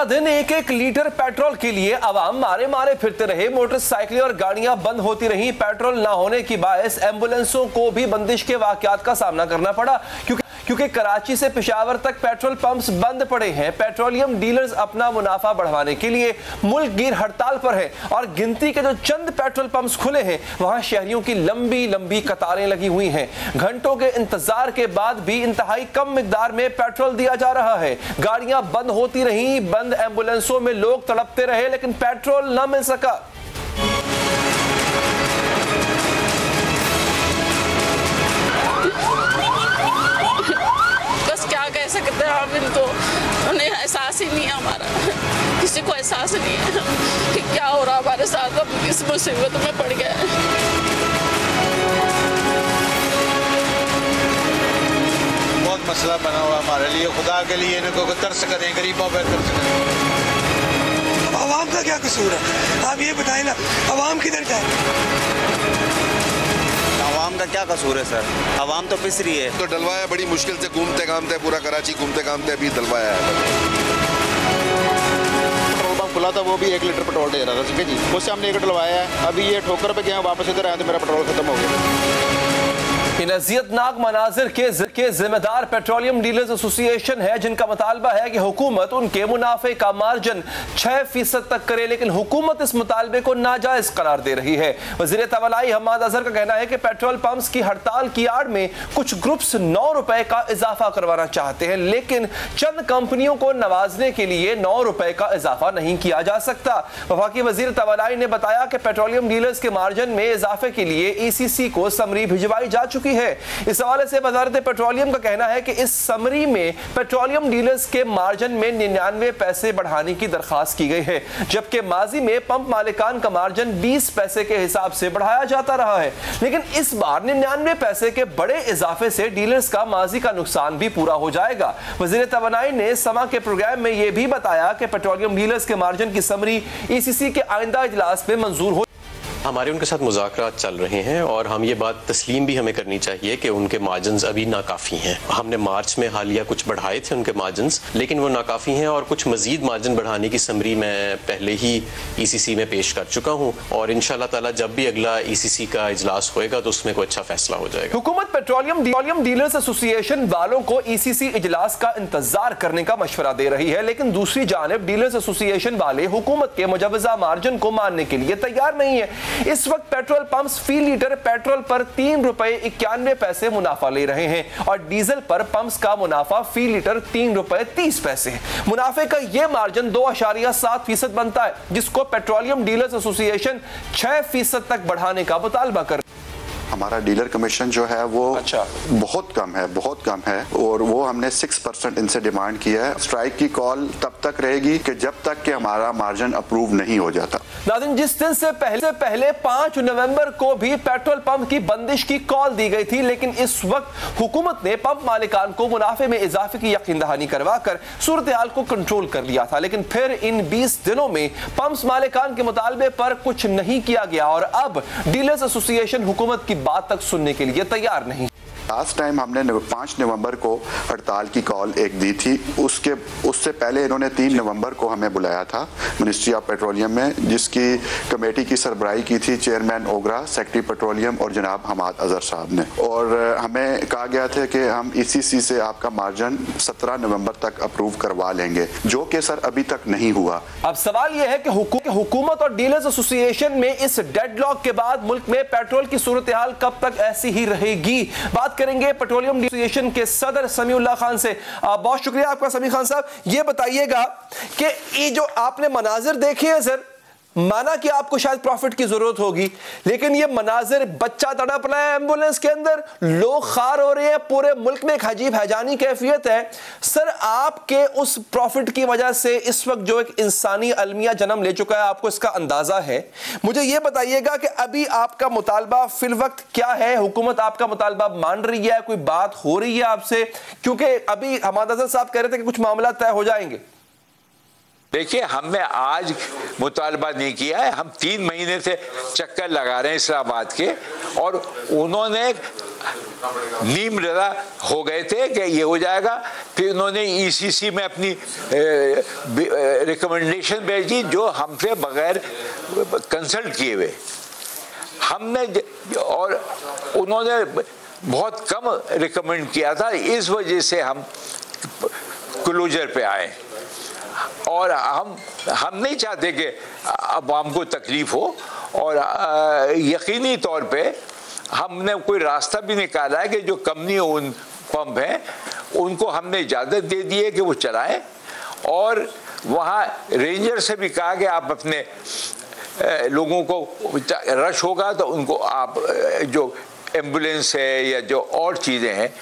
दिन एक एक लीटर पेट्रोल के लिए आवाम मारे मारे फिरते रहे। मोटरसाइकिलें और गाड़ियां बंद होती रहीं। पेट्रोल ना होने की बायस एम्बुलेंसों को भी बंदिश के वाकयात का सामना करना पड़ा, क्योंकि कराची से पेशावर तक पेट्रोल पंप्स बंद पड़े हैं। पेट्रोलियम डीलर्स अपना मुनाफा बढ़ाने के लिए मुल्क गिर हड़ताल पर है और गिनती के जो चंद पेट्रोल पंप्स खुले हैं वहां शहरियों की लंबी लंबी कतारें लगी हुई हैं। घंटों के इंतजार के बाद भी इंतहाई कम मिकदार में पेट्रोल दिया जा रहा है। गाड़ियां बंद होती रहीं, बंद एम्बुलेंसों में लोग तड़पते रहे, लेकिन पेट्रोल न मिल सका। कह सकते हैं हम, इनको उन्हें एहसास ही नहीं है, हमारा किसी को एहसास नहीं है कि क्या हो रहा हमारे साथ, हम किस मुसीबत में पड़ गए। बहुत मसला बना हुआ हमारे लिए, खुदा के लिए इनको तरस करें, गरीबों पर तरस करें। आवाम का क्या कसूर है, आप ये बताएं ना, आवाम किधर जाए? आवाम का क्या कसूर है सर, आवाम तो पिस रही है। तो डलवाया बड़ी मुश्किल से, घूमते घामते पूरा कराची घूमते घामते अभी डलवाया है। पेट्रोल पंप खुला था, वो भी 1 लीटर पेट्रोल दे रहा था, ठीक है जी, उससे हमने 1 डलवाया है। अभी ये ठोकर पे गया, वापस इधर आया तो मेरा पेट्रोल खत्म हो गया। इन अज़ियतनाक मनाजिर के जिम्मेदार पेट्रोलियम डीलर्स एसोसिएशन है, जिनका मुतालबा है कि हुकूमत उनके मुनाफे का मार्जिन 6% तक करे, लेकिन हुकूमत इस मुतालबे को नाजायज करार दे रही है। वज़ीर तवलाई हम्माद अजहर का कहना है कि पेट्रोल पंप्स की हड़ताल की आड़ में कुछ ग्रुप्स 9 रुपए का इजाफा करवाना चाहते हैं, लेकिन चंद कंपनियों को नवाजने के लिए 9 रुपए का इजाफा नहीं किया जा सकता। वफाकी वज़ीर तवलाई ने बताया कि पेट्रोलियम डीलर्स के मार्जिन में इजाफे के लिए ECC को समरी भिजवाई जा चुकी है। इस हवाले से वज़ारत पेट्रोलियम का कहना है कि इस समरी में पेट्रोलियम डीलर्स के मार्जिन में 99 पैसे बढ़ाने की दरखास्त की गई है, जबकि माजी में पंप मालिकान का मार्जिन 20 पैसे के हिसाब से बढ़ाया जाता रहा है। लेकिन इस बार 99 पैसे के बड़े इजाफे से डीलर्स का माजी का नुकसान भी पूरा हो जाएगा। वज़ीर तवानाई ने समा के प्रोग्राम में यह भी बताया कि पेट्रोलियम डीलर्स के मार्जिन की समरी ECC के आइंदा इजलास में मंजूर हो। हमारे उनके साथ मुज़ाकरात चल रहे हैं और हम ये बात तस्लीम भी हमें करनी चाहिए कि उनके मार्जिन्स अभी नाकाफ़ी हैं। हमने मार्च में हालिया कुछ बढ़ाए थे उनके मार्जिन्स, लेकिन वो नाकाफ़ी हैं और कुछ मज़ीद मार्जिन बढ़ाने की समरी मैं पहले ही ECC में पेश कर चुका हूँ और इंशाअल्लाह ताला जब भी अगला ECC का इजलास होएगा तो उसमें कोई अच्छा फैसला हो जाएगा। हुकूमत पेट्रोलियम डीलर्स एसोसिएशन वालों को ECC इजलास का इंतजार करने का मशवरा दे रही है, लेकिन दूसरी जानिब डीलर्स एसोसिएशन वाले हुकूमत के मुजवजा मार्जिन को मानने के लिए तैयार नहीं है। इस वक्त पेट्रोल पंप्स फी लीटर पेट्रोल पर 3 रुपए 91 पैसे मुनाफा ले रहे हैं और डीजल पर पंप्स का मुनाफा फी लीटर 3 रुपए 30 पैसे है। मुनाफे का यह मार्जिन 2.7% बनता है, जिसको पेट्रोलियम डीलर्स एसोसिएशन 6% तक बढ़ाने का मुतालबा कर। हमारा डीलर कमीशन जो है वो बहुत कम है और वो हमने 6% इनसे डिमांड किया है। स्ट्राइक की कॉल तब तक रहेगी कि जब तक कि हमारा मार्जिन अप्रूव नहीं हो जाता। नाज़रीन, जिस दिन से पहले 5 नवंबर को भी पेट्रोल पंप की बंदिश की कॉल दी गई थी, लेकिन इस वक्त हुकूमत ने पंप मालिकान को मुनाफे में इजाफे की यकीन दहानी करवाकर सूरत हाल को कंट्रोल कर लिया था, लेकिन फिर इन 20 दिनों में पंप्स मालिकान के मुतालबे पर कुछ नहीं किया गया और अब डीलर्स एसोसिएशन हुकूमत की बात तक सुनने के लिए तैयार नहीं। लास्ट टाइम हमने 5 नवंबर को हड़ताल की कॉल एक दी थी, उससे पहले इन्होंने 3 नवंबर को हमें बुलाया था मिनिस्ट्री ऑफ पेट्रोलियम में, जिसकी कमेटी की सरबराही की थी चेयरमैन ओगरा, सेक्रेटरी पेट्रोलियम और जनाब हम्माद अजहर साहब ने, और हमें कहा गया था कि हम ECC से आपका मार्जिन 17 नवंबर तक अप्रूव करवा लेंगे, जो कि सर अभी तक नहीं हुआ। अब सवाल यह है कि हुकूमत और डीलर्स एसोसिएशन में इस डेडलॉक के बाद मुल्क में पेट्रोल की सूरत हाल कब तक ऐसी ही रहेगी। बात करेंगे पेट्रोलियम एसोसिएशन के सदर समीउल्लाह खान से। बहुत शुक्रिया आपका समी खान साहब। ये बताइएगा कि ये जो आपने मनाजिर देखे हैं सर, माना कि आपको शायद प्रॉफिट की जरूरत होगी, लेकिन ये मनाजिर, बच्चा तड़प रहा है एम्बुलेंस के अंदर, लोग खार हो रहे हैं, पूरे मुल्क में एक अजीब हैजानी कैफियत है। सर, आपके उस प्रॉफिट की वजह से इस वक्त जो एक इंसानी अलमिया जन्म ले चुका है, आपको इसका अंदाजा है। मुझे ये बताइएगा कि अभी आपका मुतालबा फिल वक्त क्या है? हुकूमत आपका मुतालबा मान रही है? कोई बात हो रही है आपसे? क्योंकि अभी हम्माद अजहर साहब कह रहे थे कि कुछ मामला तय हो जाएंगे। देखिए, हमने आज मुतालबा नहीं किया है, हम 3 महीने से चक्कर लगा रहे हैं इस्लामाबाद के, और उन्होंने नीम रजा हो गए थे कि ये हो जाएगा। फिर उन्होंने ईसीसी में अपनी रिकमेंडेशन भेजी जो हमसे बगैर कंसल्ट किए हुए हमने, और उन्होंने बहुत कम रिकमेंड किया था। इस वजह से हम क्लोजर पे आए और हम नहीं चाहते कि अवाम को तकलीफ हो, और यकीनी तौर पे हमने कोई रास्ता भी निकाला है कि जो कंपनी ओन पंप हैं उनको हमने इजाज़त दे दी है कि वो चलाएं, और वहाँ रेंजर से भी कहा कि आप अपने लोगों को रश होगा तो उनको आप जो एम्बुलेंस है या जो और चीज़ें हैं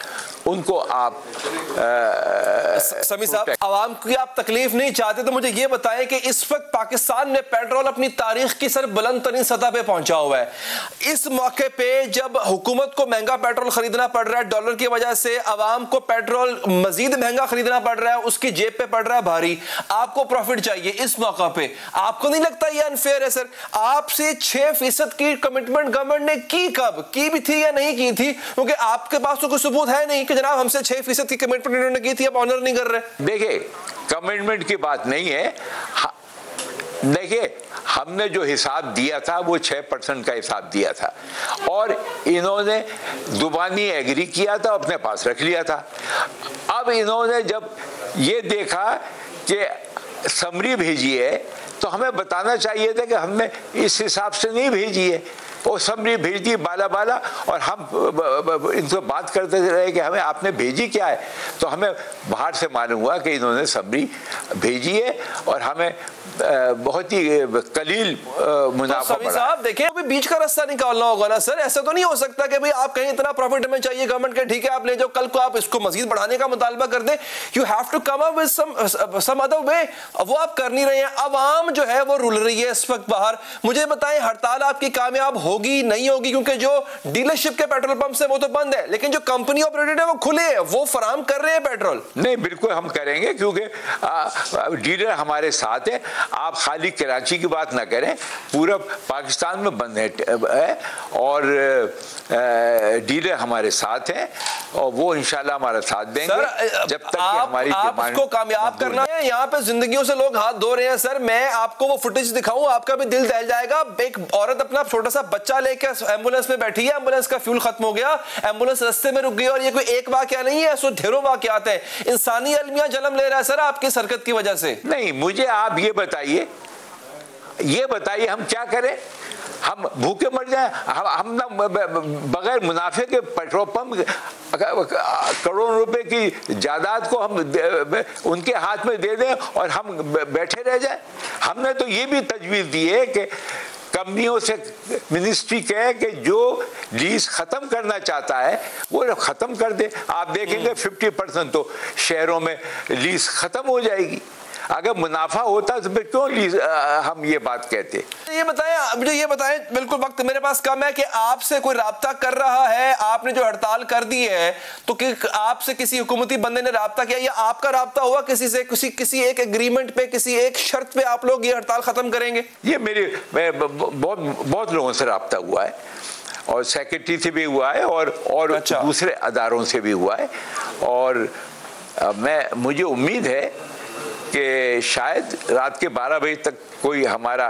उनको आप समी साहब, आवाम की आप तकलीफ नहीं चाहते तो मुझे ये बताएं कि इस वक्त पाकिस्तान में पेट्रोल अपनी तारीख की सर बुलंद तरीन सतह पे पहुंचा हुआ है। इस मौके पे जब हुकूमत को महंगा पेट्रोल खरीदना पड़ रहा है डॉलर की वजह से, आवाम को पेट्रोल मजीद महंगा खरीदना पड़ रहा है, उसकी जेब पे पड़ रहा है भारी, आपको प्रॉफिट चाहिए। इस मौका पे आपको नहीं लगता ये अनफेयर है सर? आपसे 6% की कमिटमेंट गवर्नमेंट ने की, कब की भी थी या नहीं की थी? क्योंकि आपके पास तो कोई सबूत है नहीं कि जनाब हमसे 6% की कमिटमेंट इन्होंने की थी, अब ऑनर नहीं कर रहे। देखिए, कमिटमेंट की बात नहीं है। देखिए, हमने जो हिसाब दिया था वो 6% का हिसाब दिया था, और इन्होंने जुबानी एग्री किया था, अपने पास रख लिया था। अब इन्होंने जब ये देखा कि समरी भेजी है तो हमें बताना चाहिए था कि हमने इस हिसाब से नहीं भेजी है। वो समरी भेज दी बाला बाला, और हम इनसे बात करते रहे कि हमें आपने भेजी क्या है, तो हमें बाहर से मालूम हुआ कि इन्होंने समरी भेजी है और हमें बहुत ही कलील मुनाफा पड़ा। साहब देखिए, अभी बीच का रास्ता निकालना होगा ना सर। ऐसा तो नहीं हो सकता कि भाई आप कहीं इतना प्रॉफिट हमें चाहिए गवर्नमेंट के, ठीक है आप ले जाओ, कल को आप इसको मजीद बढ़ाने का मुतालबा कर दें। You have to come up with some other way. वो आप कर नहीं रहे हैं। अवाम जो है वो रुल रही है इस वक्त बाहर। मुझे बताएं, हड़ताल आपकी कामयाब होगी नहीं होगी? क्योंकि जो डीलरशिप के पेट्रोल पंप है वो तो बंद है, लेकिन जो कंपनी ऑपरेटेड है वो खुले हैं, वो फराहम कर रहे हैं पेट्रोल। नहीं, बिल्कुल हम करेंगे, क्योंकि डीलर हमारे साथ है। आप खाली कराची की बात ना करें, पूरा पाकिस्तान में बंद है, और डीलर हमारे साथ हैं और वो इंशाल्लाह हमारा साथ देंगे सर, जब तक हमारी आपको कामयाब करना है। यहाँ पे जिंदगियों से लोग हाथ धो रहे हैं सर। मैं आपको वो फुटेज दिखाऊं, आपका भी दिल दहल जाएगा। एक औरत अपना छोटा सा बच्चा लेकर एम्बुलेंस में बैठी है, एम्बुलेंस का फ्यूल खत्म हो गया, एम्बुलेंस रास्ते में रुक गई, और ये कोई एक वाकया नहीं है, ऐसे ढेरों वाकयात हैं। इंसानी अलमिया जन्म ले रहा है सर आपकी हरकत की वजह से। नहीं, मुझे आप ये बताइए हम क्या करें? हम भूखे मर जाएं? हम ना बगैर मुनाफे के पेट्रोल पंप करोड़ों रुपए की जायदाद को हम उनके हाथ में दे दें और हम बैठे रह जाएं? हमने तो ये भी तजवीज़ दी है कि कंपनियों से मिनिस्ट्री कहे कि जो लीज खत्म करना चाहता है वो खत्म कर दे। आप देखेंगे 50% तो शहरों में लीज खत्म हो जाएगी। अगर मुनाफा होता तो फिर क्यों हम ये बात कहते? मुझे ये बताएं, बिल्कुल वक्त मेरे पास कम है, कि आपसे कोई राब्ता कर रहा है? आपने जो हड़ताल कर दी है तो कि आपसे किसी हुकूमती बंदे ने राब्ता किया या आपका राब्ता हुआ किसी से, किसी एक एग्रीमेंट पे, किसी एक शर्त पे आप लोग ये हड़ताल खत्म करेंगे? ये बहुत लोगों से राब्ता हुआ है, और सेक्रेटरी से भी हुआ है, और अच्छा। दूसरे अदारों से भी हुआ है, और मुझे उम्मीद है कि शायद रात के 12 बजे तक कोई हमारा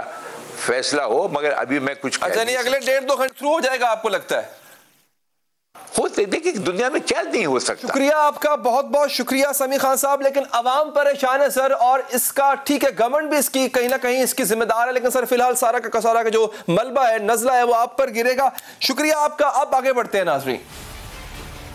फैसला हो, मगर अभी मैं कुछ अच्छा नहीं, अगले 1.5-2 घंटे थ्रू हो जाएगा आपको लगता है? होते देखिए, दुनिया में क्या नहीं हो सकता। शुक्रिया आपका, बहुत बहुत शुक्रिया समी खान साहब। लेकिन अवाम परेशान है सर, और इसका ठीक है गवर्नमेंट भी इसकी कहीं ना कहीं इसकी जिम्मेदार है, लेकिन सर फिलहाल सारा का सारा का जो मलबा है, नजला है, वो आप पर गिरेगा। शुक्रिया आपका। अब आगे बढ़ते हैं नाज़रीन।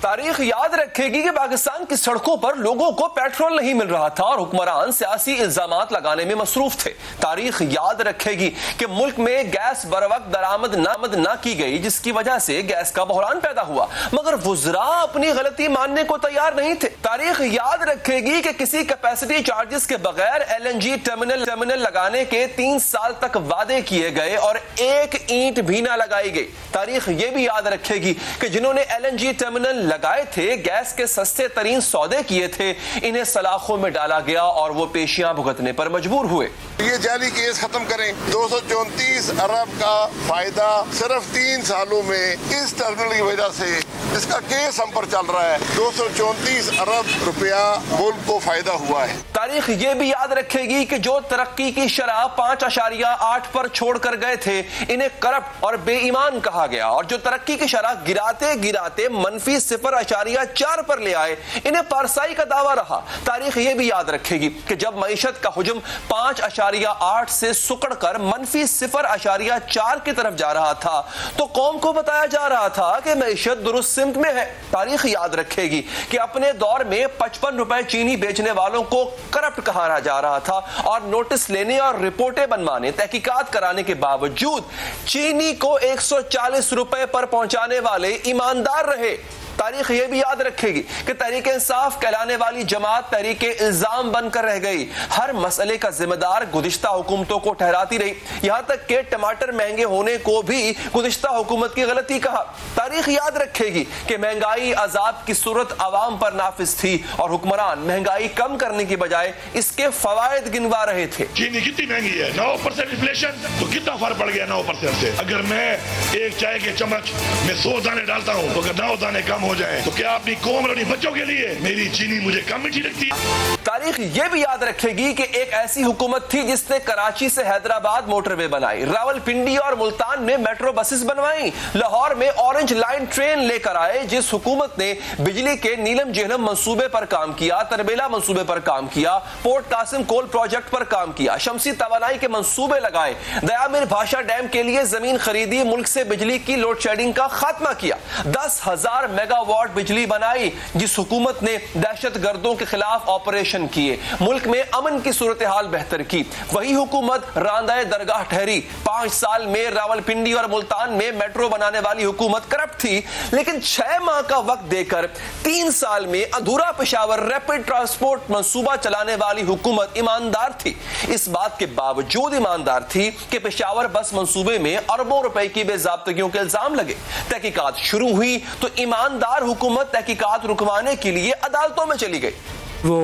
तारीख याद रखेगी कि पाकिस्तान की सड़कों पर लोगों को पेट्रोल नहीं मिल रहा था और हुक्मरान सियासी इल्जामात लगाने में मसरूफ थे। तारीख याद रखेगी कि मुल्क में गैस बरवक्त दरामद ना की गई, जिसकी वजह से गैस का बहरान पैदा हुआ, मगर वुज़रा अपनी गलती मानने को तैयार नहीं थे। तारीख याद रखेगी कि किसी कैपेसिटी चार्जेस के बगैर LNG टर्मिनल लगाने के 3 साल तक वादे किए गए और एक ईंट भी ना लगाई गई। तारीख यह भी याद रखेगी कि जिन्होंने LNG टर्मिनल लगाए थे, गैस के सस्ते तरीन सौदे किए थे, इन्हें सलाखों में डाला गया और वो पेशियां भुगतने पर मजबूर हुए। ये जाली केस खत्म करें। 234 अरब का फायदा सिर्फ 3 सालों में इस टर्मिनल की वजह से, जिसका केस हम पर चल रहा है, 234 अरब रुपया मुल्क को फायदा हुआ है। तारीख ये भी याद रखेगी कि जो तरक्की की शरह 5.8 पर छोड़कर गए थे, इन्हें करप्ट और बेईमान कहा गया, और जो तरक्की की शरह गिराते गिराते मनफी 0.4 पर ले आए, इन्हें पारसाई का दावा रहा। तारीख ये भी याद रखेगी कि जब मईशत का हुजम 5.8 से सुकड़कर मनफी 0.4 की तरफ जा रहा था, तो कौम को बताया जा रहा था कि मईशत दुरुस्त सिमत में है। तारीख याद रखेगी कि अपने दौर में 55 रुपए चीनी बेचने वालों को करप्ट कहा जा रहा था, और नोटिस लेने और रिपोर्टें बनवाने, तहकीकात कराने के बावजूद चीनी को 140 रुपए पर पहुंचाने वाले ईमानदार रहे। तारीख ये भी याद रखेगी कि तहरीके इंसाफ कहलाने वाली जमात तहरीके इल्जाम बनकर रह गई, हर मसले का जिम्मेदार गुज़िश्ता हुकूमतों को ठहराती रही, यहां तक कि टमाटर महंगे होने को भी गुज़िश्ता हुकूमत की गलती कहा। तारीख याद रखेगी कि महंगाई अजाब की सूरत आवाम पर नाफिज थी, और हुक्मरान महंगाई कम करने की बजाय इसके फवायद गिनवा रहे थे। चीनी कितनी महंगी है, 9% इन्फ्लेशन, तो कितना फर्क पड़ गया 9% से। अगर मैं एक चाय के चम्मच में 100 दाने डालता हूँ, तो अगर 9 दाने कम हो जाए, तो क्या अपनी कौम और बच्चों के लिए मेरी चीनी मुझे कम मीठी लगती है। तारीख ये भी याद रखेगी कि एक ऐसी हुकूमत थी जिसने कराची से हैदराबाद मोटरवे बनाई, रावलपिंडी और मुल्तान में मेट्रो बसेस बनवाई, लाहौर में ऑरेंज लाइन ट्रेन लेकर आए। जिस हुकूमत ने बिजली के नीलम जेहलम मंसूबे पर काम किया, तरबेला मंसूबे पर काम किया, पोर्ट कासिम कोल प्रोजेक्ट पर काम किया, शमसी तवानाई के मंसूबे लगाए, दयामिर भाषा डैम के लिए जमीन खरीदी, मुल्क से बिजली की लोड शेडिंग का खात्मा किया, 10,000 मेगावाट बिजली बनाई। जिस हुकूमत ने दहशत गर्दों के खिलाफ ऑपरेशन किए, मुल्क में अमन की सूरत हाल बेहतर की, वही हुकूमत रांदाए दरगाह ठहरी। 5 साल में रावलपिंडी और मुल्तान में मेट्रो बनाने वाली हुकूमत करप्ट थी, लेकिन 6 माह का वक्त देकर 3 साल में अधूरा पेशावर रैपिड ट्रांसपोर्ट मंसूबा चलाने वाली हुकूमत ईमानदार थी। इस बात के बावजूद ईमानदार थी कि पेशावर बस मंसूबे में अरबों रुपए की बेजाब्तगियों के इल्जाम लगे। तहकीकात शुरू हुई तो ईमानदार हुकूमत तहकीकात रुकवाने के लिए अदालतों में चली गई। वो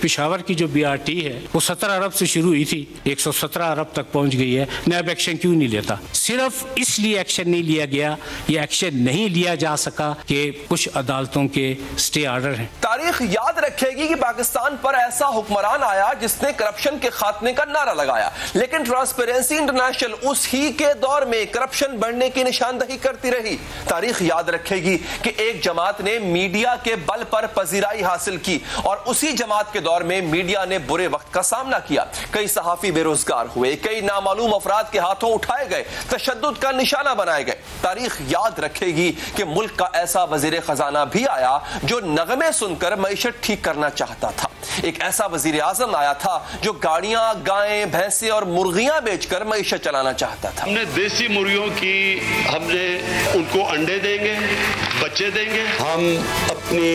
पेशावर की जो BRT है वो 17 अरब से शुरू हुई थी, 117 अरब तक पहुंच गई है। नैब एक्शन क्यों नहीं लेता? सिर्फ इसलिए एक्शन नहीं लिया गया, ये एक्शन नहीं लिया जा सका कि कुछ अदालतों के स्टे ऑर्डर हैं। तारीख याद रखेगी कि पाकिस्तान पर ऐसा हुक्मरान आया जिसने करप्शन के खात्मे का नारा लगाया, लेकिन ट्रांसपेरेंसी इंटरनेशनल उस ही के दौर में करप्शन बढ़ने की निशानदही करती रही। तारीख याद रखेगी कि एक जमात ने मीडिया के बल पर पजीराई हासिल की, और उसी जमात के दौर में मीडिया ने बुरे वक्त का सामना किया। कई सहाफी बेरोजगार हुए, कई नामालूम अफराद के हाथों उठाए गए, तशद्दुद का निशाना बनाए गए। तारीख याद रखेगी कि मुल्क का ऐसा वजीर खजाना भी आया जो नगमे सुनकर मईशत ठीक करना चाहता था। एक ऐसा वजीर आजम आया था जो गाड़ियां, गायें, भैंसे और मुर्गियां बेचकर मईशत चलाना चाहता था। हमने देसी मुर्गियों की, हमने उनको अंडे देंगे, बच्चे देंगे। हम अपनी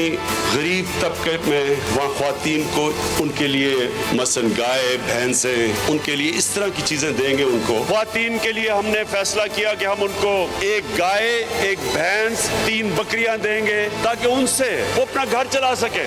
गरीब तबके में वहाँ ख्वातीन को, उनके लिए मसलन गाय, भैंसे, उनके लिए इस तरह की चीजें देंगे। उनको ख्वातीन के लिए हमने फैसला किया कि हम उनको एक गाय, एक भैंस, 3 बकरियां देंगे ताकि उनसे वो अपना घर चला सके।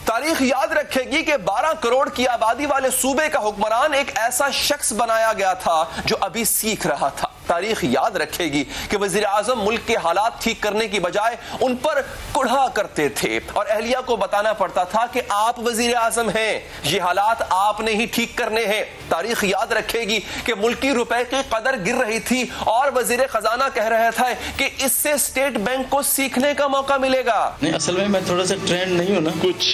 तारीख याद रखेगी कि 12 करोड़ की आबादी वाले सूबे का हुक्मरान एक ऐसा शख्स बनाया गया था जो अभी सीख रहा था। तारीख याद रखेगी कि वजीर आजम मुल्क के हालात ठीक करने की बजाय उन पर कुढ़ा करते थे, और अहलिया को बताना पड़ता था कि आप वजीर आजम हैं, ये हालात आपने ही ठीक करने हैं। तारीख याद रखेगी कि मुल्की रुपए की कदर गिर रही थी, और वजीर खजाना कह रहा था कि इससे स्टेट बैंक को सीखने का मौका मिलेगा। नहीं, असल में मैं थोड़ा सा ट्रेंड नहीं हूं ना। कुछ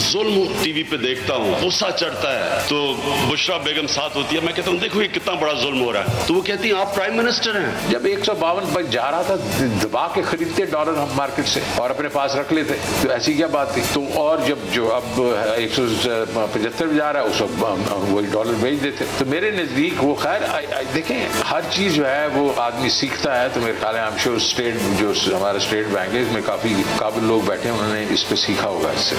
जुल्म टीवी पे देखता हूँ, गुस्सा चढ़ता है, तो बुशरा बेगम साथ होती है, मैं कहता हूँ देखो ये कितना बड़ा जुल्म हो रहा है, तो वो कहती है आप प्राइम मिनिस्टर हैं। जब 152 पर जा रहा था, दबा के खरीदते डॉलर हम मार्केट से और अपने पास रख लेते, तो ऐसी क्या बात थी? तो और जब जो अब 175 जा रहा है उस वही डॉलर बेच देते। तो मेरे नजदीक वो खैर देखें, हर चीज जो है वो आदमी सीखता है। तो मेरे ख्याल है I'm sure स्टेट, जो हमारा स्टेट बैंक है, इसमें काफी काबिल लोग बैठे हैं, उन्होंने इस पे सीखा होगा इससे।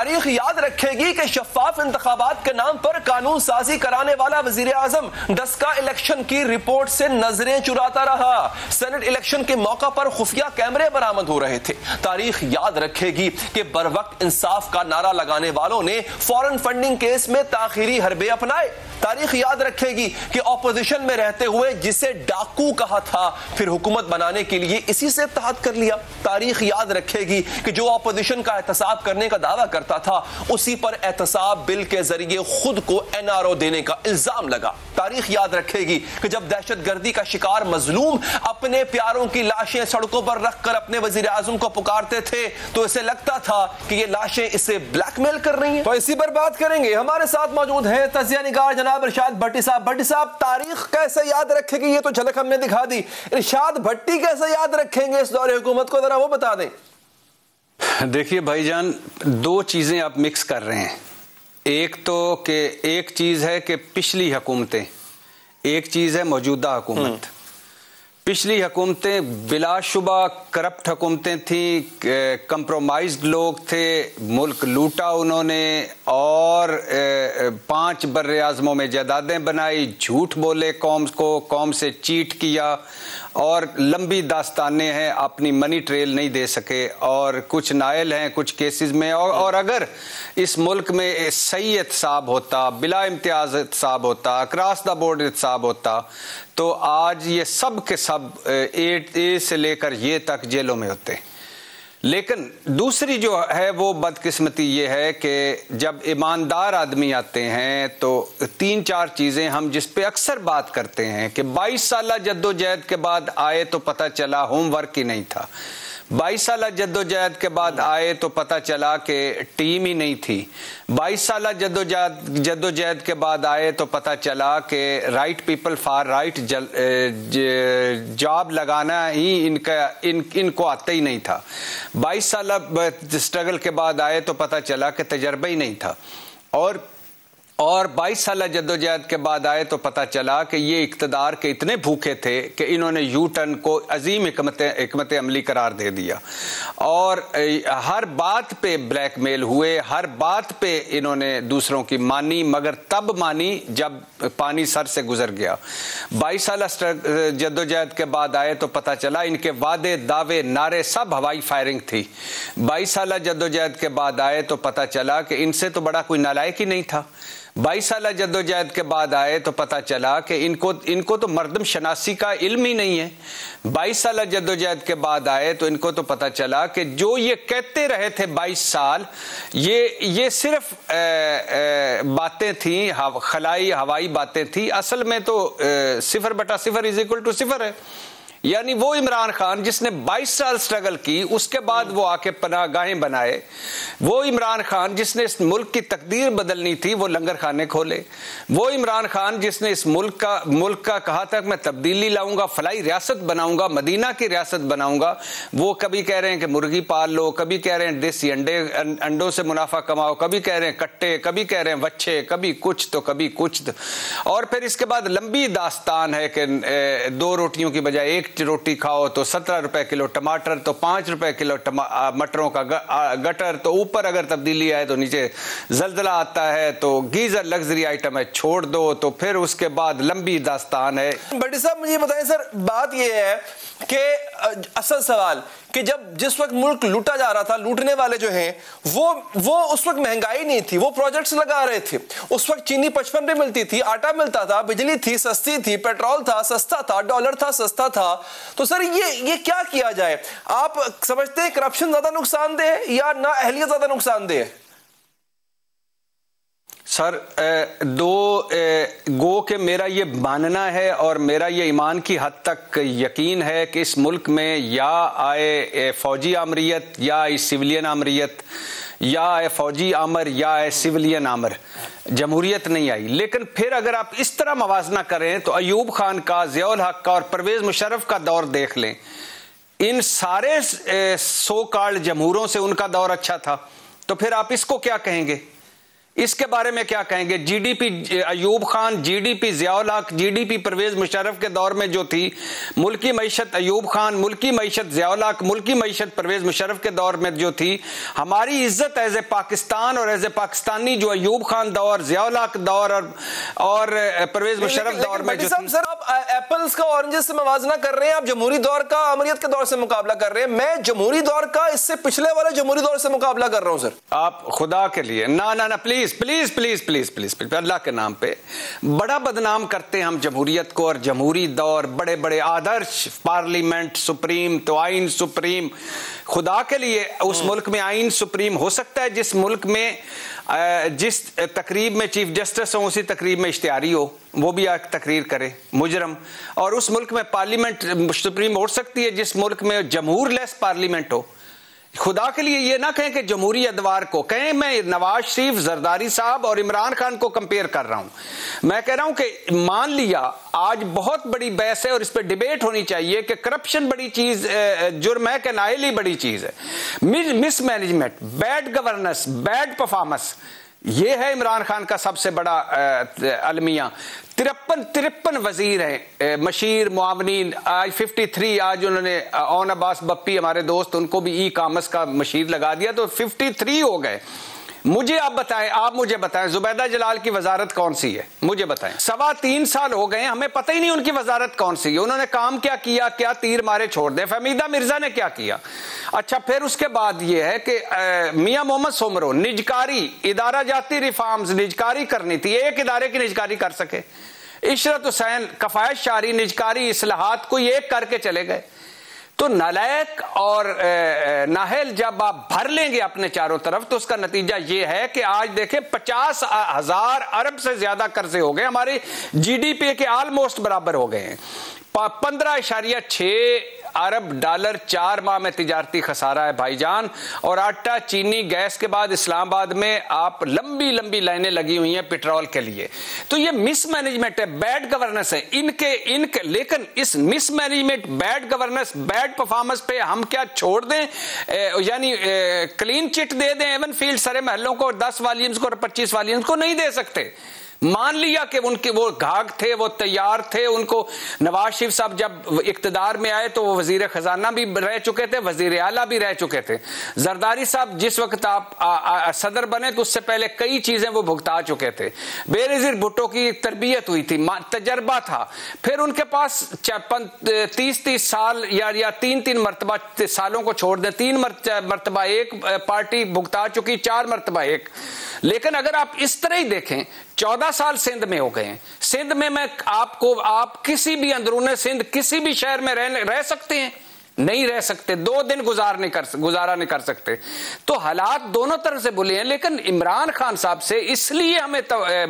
तारीख याद रखेगी कि शफाफ इंतखाबात के नाम पर कानून साजी कराने वाला वजीर आजम डस्का इलेक्शन की रिपोर्ट से नजरें चुराता रहा। सेनेट इलेक्शन के मौका पर खुफिया कैमरे बरामद हो रहे थे। तारीख याद रखेगी कि बरवक्त इंसाफ का नारा लगाने वालों ने फॉरेन फंडिंग केस में ताखीरी हरबे अपनाए। तारीख याद रखेगी कि ऑपोजिशन में रहते हुए जिसे डाकू कहा था फिर हुकूमत बनाने के लिए इसी से इत्तेहाद कर लिया। तारीख याद रखेगी कि जो ऑपोजिशन का एहतसाब करने का दावा करता था उसी पर एहतसाब बिल के जरिए खुद को एनआरओ देने का इल्जाम लगा। तारीख याद रखेगी कि जब दहशतगर्दी का शिकार मजलूम अपने प्यारों की लाशें सड़कों पर रखकर अपने वजीर आजम को पुकारते थे तो इसे लगता था कि ये लाशें इसे ब्लैकमेल कर रही हैं। तो इसी पर बात करेंगे। हमारे साथ मौजूद हैं तजिया निगार जनाब इरशाद भट्टी साहब। भट्टी साहब, तारीख कैसे याद रखेगी? ये तो झलक हमने दिखा दी, इरशाद भट्टी कैसे याद रखेंगे इस दौरे हुकूमत को, जरा वो बता दें। देखिए भाईजान, दो चीजें आप मिक्स कर रहे हैं। एक तो कि एक चीज है कि पिछली हुकूमतें, एक चीज है मौजूदा हुकूमत। पिछली हुकूमतें बिलाशुबा करप्ट हुकूमतें थी, कंप्रोमाइज्ड लोग थे, मुल्क लूटा उन्होंने और 5 बर्रे आज़मों में जायदादें बनाई, झूठ बोले कौम को, कौम से चीट किया और लंबी दास्तानें हैं, अपनी मनी ट्रेल नहीं दे सके और कुछ नायल हैं कुछ केसेस में। और अगर इस मुल्क में सही एहतसाब होता, बिला इम्तियाज एहतसाब होता, अक्रॉस द बोर्ड एहतसाब होता तो आज ये सब के सब ए से लेकर ये तक जेलों में होते। लेकिन दूसरी जो है वो बदकिस्मती ये है कि जब ईमानदार आदमी आते हैं तो 3-4 चीज़ें हम जिस पे अक्सर बात करते हैं कि 22 साल जद्दोजहद के बाद आए तो पता चला होमवर्क ही नहीं था, 22 साल जद्दोजहद के बाद आए तो पता चला कि टीम ही नहीं थी, 22 साल जद्दोजहद के बाद आए तो पता चला कि right people for right job लगाना ही इनको आता ही नहीं था, 22 साल स्ट्रगल के बाद आए तो पता चला कि तजर्बा ही नहीं था और 22 साल जद्दोजहद के बाद आए तो पता चला कि ये इक़्तिदार के इतने भूखे थे कि इन्होंने यू टर्न को अजीम हिकमत अमली करार दे दिया और हर बात पे ब्लैकमेल हुए, हर बात पे इन्होंने दूसरों की मानी, मगर तब मानी जब पानी सर से गुजर गया। 22 साल जद्दोजहद के बाद आए तो पता चला इनके वादे, दावे, नारे सब हवाई फायरिंग थी। 22 साल जद्दोजहद के बाद आए तो पता चला कि इनसे तो बड़ा कोई नालायक ही नहीं था। 22 साल जद्दोजहद के बाद आए तो पता चला कि इनको तो मर्दम शनासी का इल्म ही नहीं है। 22 साल जद्दोजहद के बाद आए तो इनको तो पता चला कि जो ये कहते रहे थे 22 साल ये सिर्फ बातें थी, खलाई हवाई बातें थी, असल में तो 0/0 = 0 है। यानी वो इमरान खान जिसने 22 साल स्ट्रगल की उसके बाद वो आके पनाहगाहें बनाए, वो इमरान खान जिसने इस मुल्क की तकदीर बदलनी थी वो लंगर खाने खोले, वो इमरान खान जिसने इस मुल्क का कहा था कि मैं तब्दीली लाऊंगा, फलाई रियासत बनाऊंगा, मदीना की रियासत बनाऊंगा, वो कभी कह रहे हैं कि मुर्गी पाल लो, कभी कह रहे हैं देसी अंडों से मुनाफा कमाओ, कभी कह रहे हैं कट्टे, कभी कह रहे हैं बच्चे, कभी कुछ तो कभी कुछ। और फिर इसके बाद लंबी दास्तान है कि 2 रोटियों की बजाय 1 रोटी खाओ तो 17 रुपए किलो टमाटर, तो 5 रुपए किलो मटरों का गटर, तो ऊपर अगर तब्दीली आए तो नीचे जल्जला आता है, तो गीजर लग्जरी आइटम है छोड़ दो, तो फिर उसके बाद लंबी दास्तान है। भट्टी साहब मुझे बताएं सर, बात यह है कि असल सवाल कि जिस वक्त मुल्क लूटा जा रहा था, लूटने वाले जो हैं वो उस वक्त महंगाई नहीं थी, वो प्रोजेक्ट्स लगा रहे थे। उस वक्त चीनी 55 पे मिलती थी, आटा मिलता था, बिजली थी सस्ती थी, पेट्रोल था सस्ता था, डॉलर था सस्ता था। तो सर ये क्या किया जाए? आप समझते हैं करप्शन ज्यादा नुकसानदेह है या ना अहलियत ज्यादा नुकसानदेह है? सर गो के मेरा ये मानना है और मेरा ये ईमान की हद तक यकीन है कि इस मुल्क में या आए फौजी आमरीत या आए सिविलियन आमरीत, या आए फौजी आमर या आए सिविलियन आमर, जमहूरियत नहीं आई। लेकिन फिर अगर आप इस तरह मवाजना करें तो अयूब खान का, ज़ियाउल हक का और परवेज़ मुशर्रफ का दौर देख लें, इन सारे सो कॉल्ड जमहूरों से उनका दौर अच्छा था, तो फिर आप इसको क्या कहेंगे? इसके बारे में क्या कहेंगे? जीडीपी अयूब खान, जीडीपी ज़ियाउल हक, जीडीपी परवेज मुशर्रफ के दौर में जो थी, मुल्की मईशत अयूब खान, मुल्की मईशत ज़ियाउल हक, मुल्की मईशत परवेज मुशर्रफ के दौर में जो थी, हमारी इज्जत एज ए पाकिस्तान और एज ए पाकिस्तानी जो अयूब खान दौर, ज़ियाउल हक दौर और परवेज मुशर्रफ दौर में जो थी। सर आप एप्पल्स का ऑरेंजेस से मवाजना कर रहे हैं, आप जमहूरी दौर का अमरियत के दौर से मुकाबला कर रहे हैं। मैं जमहूरी दौर का इससे पिछले वाले जमहूरी दौर से मुकाबला कर रहा हूं सर। आप खुदा के लिए ना please please please please please please अल्लाह के नाम पे बड़ा बदनाम करते हैं हम जमहूरियत को और जमहूरी दौर, बड़े बड़े आदर्श, पार्लियामेंट सुप्रीम तो आइन सुप्रीम। खुदा के लिए उस मुल्क में आइन सुप्रीम हो सकता है जिस मुल्क में जिस तकरीब में चीफ जस्टिस हो उसी तकरीब में इश्तिहारी हो, वो भी आके तकरीर करे मुजरम। और उस मुल्क में पार्लियामेंट सुप्रीम हो सकती है जिस मुल्क में जमहूर लेस पार्लियामेंट हो। खुदा के लिए ये ना कहें कि जमहूरी अदवार को कहें। मैं नवाज शरीफ, जरदारी साहब और इमरान खान को कंपेयर कर रहा हूं। मैं कह रहा हूं कि मान लिया आज बहुत बड़ी बहस है और इस पर डिबेट होनी चाहिए कि करप्शन बड़ी चीज, जुर्म है कि नाइल ही बड़ी चीज है। Mismanagement, bad governance, bad performance, ये है इमरान खान का सबसे बड़ा अलमिया। 53 वजीर हैं, मशीर मुआवनीन, आज 53, आज उन्होंने ओन अब्बास बप्पी हमारे दोस्त, उनको भी ई कॉमर्स का मशीर लगा दिया तो 53 हो गए। मुझे आप बताएं, आप मुझे बताएं जुबैदा जलाल की वजारत कौन सी है, मुझे बताएं। 3.25 साल हो गए, हमें पता ही नहीं उनकी वजारत कौन सी है, उन्होंने काम क्या किया, क्या तीर मारे छोड़ दे। फहमीदा मिर्जा ने क्या किया? अच्छा, फिर उसके बाद ये है कि मियां मोहम्मद सोमरो, निजकारी इदारा जाती रिफॉर्म्स निजकारी करनी थी, एक इदारे की निजकारी कर सके। इशरत हुसैन, कफायत शारी, निजकारी इस्लाहात कोई एक करके चले गए। तो नालायक और नाहल जब आप भर लेंगे अपने चारों तरफ तो उसका नतीजा ये है कि आज देखें 50,000 अरब से ज्यादा कर्जे हो गए, हमारे जीडीपी के ऑलमोस्ट बराबर हो गए हैं। 15.6 अरब डॉलर 4 माह में तिजारती खसारा है भाईजान। और आटा, चीनी, गैस के बाद इस्लामाबाद में आप लंबी लंबी लाइनें लगी हुई हैं पेट्रोल के लिए। तो ये मिसमैनेजमेंट है, बैड गवर्नेंस है इनके। लेकिन इस mismanagement, bad governance, bad performance पे हम क्या छोड़ दें, यानी क्लीन चिट दे दें एवन फील्ड सारे महलों को, 10 वॉल्यूम्स को और 25 वॉल्यूम्स को? नहीं दे सकते। मान लिया कि उनके वो घाघ थे, वो तैयार थे, उनको नवाज शरीफ साहब जब इक्तदार में आए तो वो वजीर खजाना भी रह चुके थे, वजीर आला भी रह चुके थे। जरदारी साहब जिस वक्त आप सदर बने तो उससे पहले कई चीजें वो भुगता चुके थे। बेनजीर भुट्टो की तरबियत हुई थी, तजर्बा था। फिर उनके पास 30 साल या 3 मरतबा सालों को छोड़ दें, 3 मरतबा एक पार्टी भुगता चुकी, 4 मरतबा एक। लेकिन अगर आप इस तरह ही देखें, 14 साल सिंध में हो गए हैं। सिंध में आप किसी भी अंदरूने सिंध किसी भी शहर में रह सकते हैं? नहीं रह सकते। 2 दिन गुजारा नहीं कर सकते। तो हालात दोनों तरफ से बुरे हैं। लेकिन इमरान खान साहब से इसलिए हमें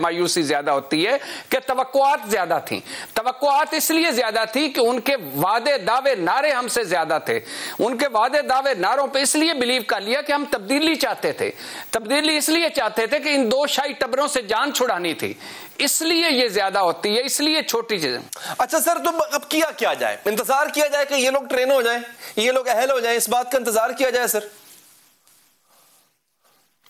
मायूसी ज्यादा होती है कि तवक्कुआत ज्यादा थी। तवक्कुआत इसलिए ज्यादा थी कि उनके वादे दावे नारे हमसे ज्यादा थे। उनके वादे दावे नारों पे इसलिए बिलीव कर लिया कि हम तब्दीली चाहते थे। तब्दीली इसलिए चाहते थे कि इन 2 शाही टबरों से जान छुड़ानी थी, इसलिए ये ज्यादा होती है, इसलिए छोटी चीजें। अच्छा सर, तो अब किया क्या जाए? इंतजार किया जाए कि ये लोग ट्रेन हो जाएं, ये लोग अहल हो जाएं, इस बात का इंतजार किया जाए? सर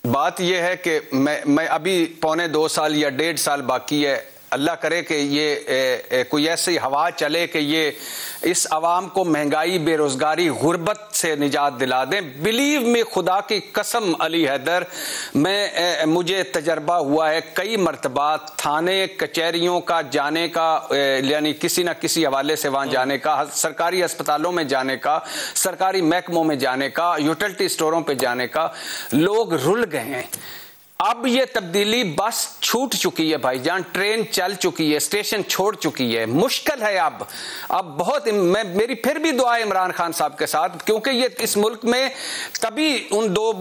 बात यह है कि मैं अभी 2.25 साल या 1.5 साल बाकी है। अल्लाह करे कि ये कोई ऐसी हवा चले कि ये इस आवाम को महंगाई, बेरोजगारी, गुर्बत से निजात दिला दें। बिलीव में, खुदा की कसम अली हैदर, मुझे तजर्बा हुआ है कई मरतबा थाने कचहरियों का जाने का, यानी किसी न किसी हवाले से वहाँ जाने का, सरकारी अस्पतालों में जाने का, सरकारी महकमों में जाने का, यूटिलिटी स्टोरों पर जाने का। लोग रुल गए हैं। अब ये तब्दीली बस छूट चुकी है भाईजान, ट्रेन चल चुकी है, स्टेशन छोड़ चुकी है। मुश्किल है अब बहुत। मेरी फिर भी दुआ है इमरान खान साहब के साथ, क्योंकि ये इस मुल्क में तभी उन 2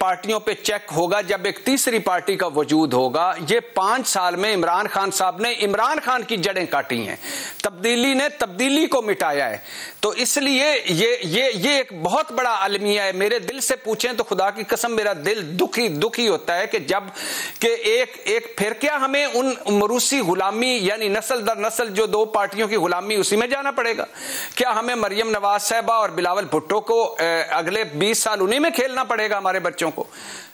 पार्टियों पे चेक होगा जब एक तीसरी पार्टी का वजूद होगा। ये 5 साल में इमरान खान साहब ने इमरान खान की जड़ें काटी हैं, तब्दीली ने तब्दीली को मिटाया है। तो इसलिए ये एक बहुत बड़ा अलमिया है। मेरे दिल से पूछें तो खुदा की कसम मेरा दिल दुखी होता है कि जब कि एक फिर क्या हमें उन मरूसी गुलामी यानी नस्ल दर नस्ल जो दो पार्टियों की गुलामी उसी में जाना पड़ेगा? क्या हमें मरियम नवाज साहबा और बिलावल भुट्टो को अगले 20 साल उन्हीं में खेलना पड़ेगा हमारे बच्चों को?